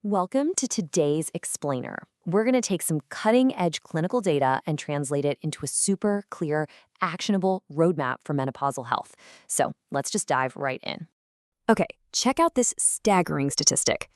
Welcome to today's explainer. We're going to take some cutting-edge clinical data and translate it into a super clear, actionable roadmap for menopausal health. So let's just dive right in. Okay, check out this staggering statistic.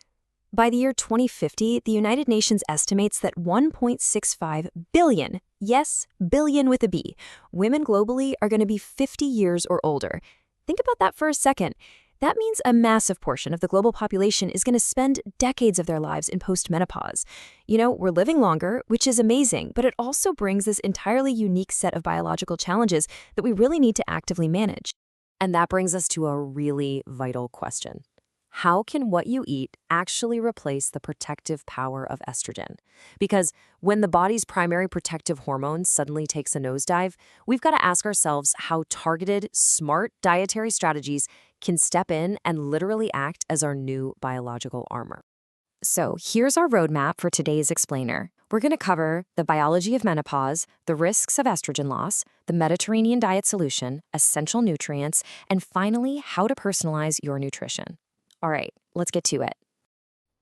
By the year 2050, the United Nations estimates that 1.65 billion, yes, billion with a B, women globally are going to be 50 years or older. Think about that for a second. That means a massive portion of the global population is going to spend decades of their lives in postmenopause. We're living longer, which is amazing, but it also brings this entirely unique set of biological challenges that we really need to actively manage. And that brings us to a really vital question. How can what you eat actually replace the protective power of estrogen? Because when the body's primary protective hormone suddenly takes a nosedive, we've got to ask ourselves how targeted, smart dietary strategies can step in and literally act as our new biological armor. So here's our roadmap for today's explainer. We're going to cover the biology of menopause, the risks of estrogen loss, the Mediterranean diet solution, essential nutrients, and finally, how to personalize your nutrition. All right, let's get to it.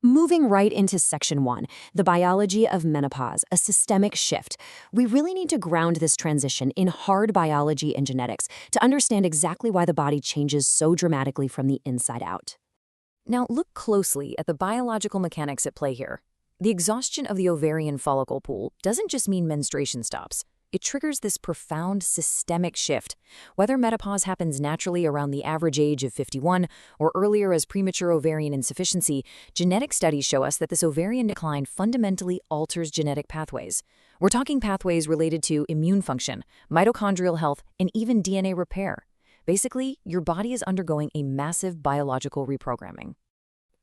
Moving right into section 1, the biology of menopause, a systemic shift. We really need to ground this transition in hard biology and genetics to understand exactly why the body changes so dramatically from the inside out. Now, look closely at the biological mechanics at play here. The exhaustion of the ovarian follicle pool doesn't just mean menstruation stops. It triggers this profound systemic shift. Whether menopause happens naturally around the average age of 51 or earlier as premature ovarian insufficiency, genetic studies show us that this ovarian decline fundamentally alters genetic pathways. We're talking pathways related to immune function, mitochondrial health, and even DNA repair. Basically, your body is undergoing a massive biological reprogramming.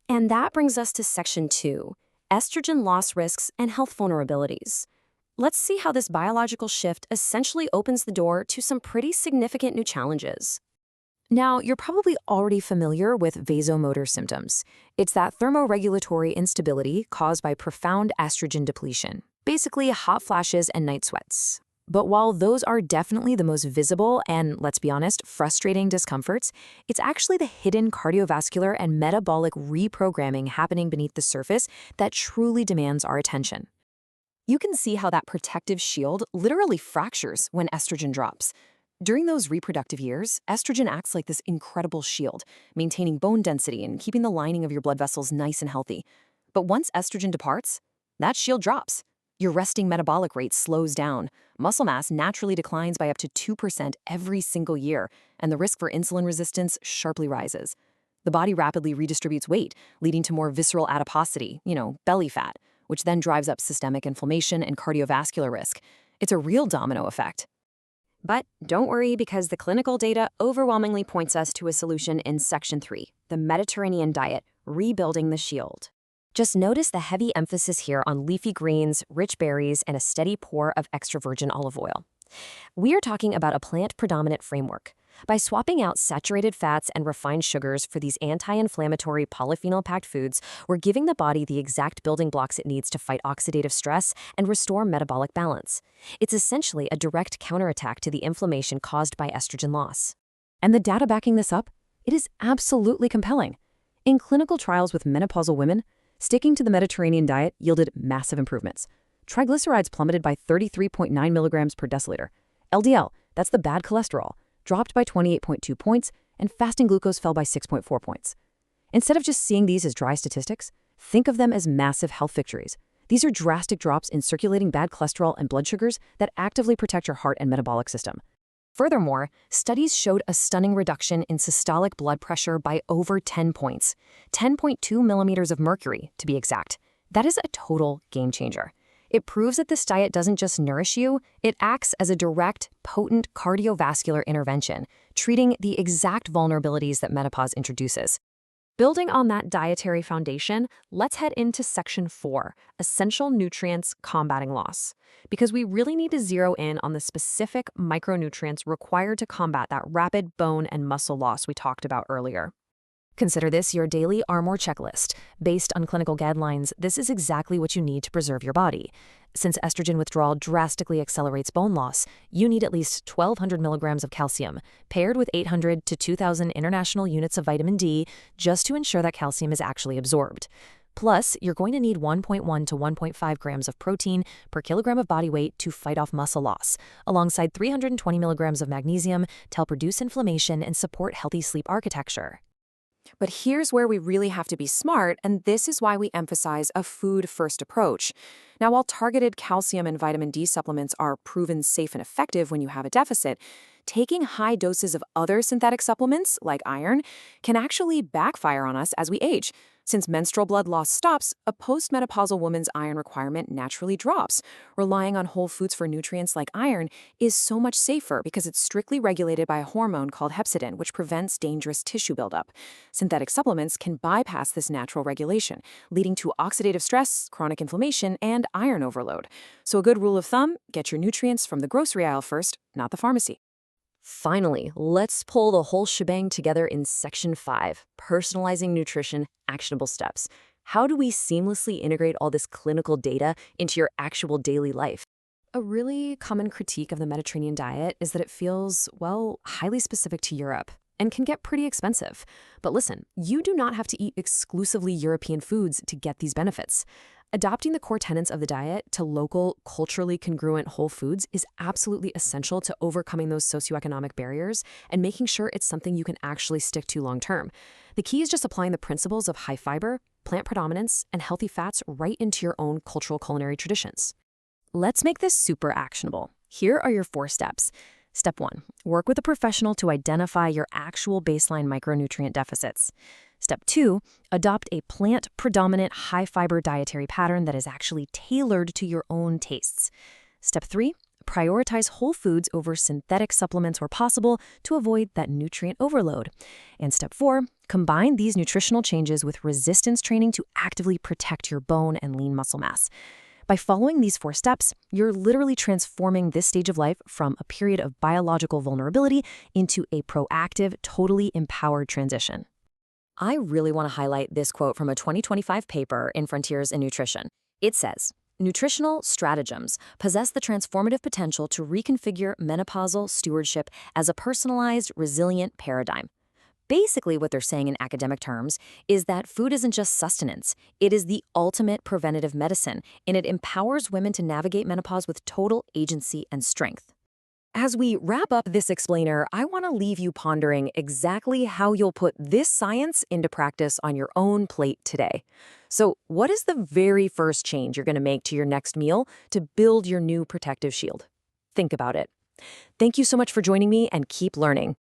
And that brings us to section 2, estrogen loss risks and health vulnerabilities. Let's see how this biological shift essentially opens the door to some pretty significant new challenges. Now, you're probably already familiar with vasomotor symptoms. It's that thermoregulatory instability caused by profound estrogen depletion, basically hot flashes and night sweats. But while those are definitely the most visible and, let's be honest, frustrating discomforts, it's actually the hidden cardiovascular and metabolic reprogramming happening beneath the surface that truly demands our attention. You can see how that protective shield literally fractures when estrogen drops. During those reproductive years, estrogen acts like this incredible shield, maintaining bone density and keeping the lining of your blood vessels nice and healthy. But once estrogen departs, that shield drops. Your resting metabolic rate slows down. Muscle mass naturally declines by up to 2% every single year, and the risk for insulin resistance sharply rises. The body rapidly redistributes weight, leading to more visceral adiposity, belly fat, which then drives up systemic inflammation and cardiovascular risk. It's a real domino effect. But don't worry, because the clinical data overwhelmingly points us to a solution in section 3, the Mediterranean diet, rebuilding the shield. Just notice the heavy emphasis here on leafy greens, rich berries, and a steady pour of extra virgin olive oil. We are talking about a plant-predominant framework. By swapping out saturated fats and refined sugars for these anti-inflammatory polyphenol-packed foods, we're giving the body the exact building blocks it needs to fight oxidative stress and restore metabolic balance. It's essentially a direct counterattack to the inflammation caused by estrogen loss. And the data backing this up? It is absolutely compelling. In clinical trials with menopausal women, sticking to the Mediterranean diet yielded massive improvements. Triglycerides plummeted by 33.9 milligrams per deciliter. LDL, that's the bad cholesterol, dropped by 28.2 points, and fasting glucose fell by 6.4 points. Instead of just seeing these as dry statistics, think of them as massive health victories. These are drastic drops in circulating bad cholesterol and blood sugars that actively protect your heart and metabolic system. Furthermore, studies showed a stunning reduction in systolic blood pressure by over 10 points, 10.2 millimeters of mercury, to be exact. That is a total game changer. It proves that this diet doesn't just nourish you, it acts as a direct, potent cardiovascular intervention, treating the exact vulnerabilities that menopause introduces. Building on that dietary foundation, let's head into section 4, essential nutrients combating loss, because we really need to zero in on the specific micronutrients required to combat that rapid bone and muscle loss we talked about earlier. Consider this your daily Armor checklist. Based on clinical guidelines, this is exactly what you need to preserve your body. Since estrogen withdrawal drastically accelerates bone loss, you need at least 1,200 milligrams of calcium, paired with 800 to 2,000 international units of vitamin D, just to ensure that calcium is actually absorbed. Plus, you're going to need 1.1 to 1.5 grams of protein per kilogram of body weight to fight off muscle loss, alongside 320 milligrams of magnesium to help reduce inflammation and support healthy sleep architecture. But here's where we really have to be smart, and this is why we emphasize a food-first approach. Now, while targeted calcium and vitamin D supplements are proven safe and effective when you have a deficit, taking high doses of other synthetic supplements, like iron, can actually backfire on us as we age. Since menstrual blood loss stops, a postmenopausal woman's iron requirement naturally drops. Relying on whole foods for nutrients like iron is so much safer because it's strictly regulated by a hormone called hepcidin, which prevents dangerous tissue buildup. Synthetic supplements can bypass this natural regulation, leading to oxidative stress, chronic inflammation, and iron overload. So a good rule of thumb, get your nutrients from the grocery aisle first, not the pharmacy. Finally, let's pull the whole shebang together in Section 5, Personalizing Nutrition, Actionable Steps. How do we seamlessly integrate all this clinical data into your actual daily life? A really common critique of the Mediterranean diet is that it feels, well, highly specific to Europe and can get pretty expensive. But listen, you do not have to eat exclusively European foods to get these benefits. Adopting the core tenets of the diet to local, culturally congruent whole foods is absolutely essential to overcoming those socioeconomic barriers and making sure it's something you can actually stick to long term. The key is just applying the principles of high fiber, plant predominance, and healthy fats right into your own cultural culinary traditions. Let's make this super actionable. Here are your 4 steps. Step 1, work with a professional to identify your actual baseline micronutrient deficits. Step 2, adopt a plant-predominant high-fiber dietary pattern that is actually tailored to your own tastes. Step 3, prioritize whole foods over synthetic supplements where possible to avoid that nutrient overload. And step 4, combine these nutritional changes with resistance training to actively protect your bone and lean muscle mass. By following these 4 steps, you're literally transforming this stage of life from a period of biological vulnerability into a proactive, totally empowered transition. I really want to highlight this quote from a 2025 paper in Frontiers in Nutrition. It says, "Nutritional stratagems possess the transformative potential to reconfigure menopausal stewardship as a personalized, resilient paradigm." Basically, what they're saying in academic terms is that food isn't just sustenance. It is the ultimate preventative medicine, and it empowers women to navigate menopause with total agency and strength. As we wrap up this explainer, I want to leave you pondering exactly how you'll put this science into practice on your own plate today. So, what is the very first change you're going to make to your next meal to build your new protective shield? Think about it. Thank you so much for joining me, and keep learning.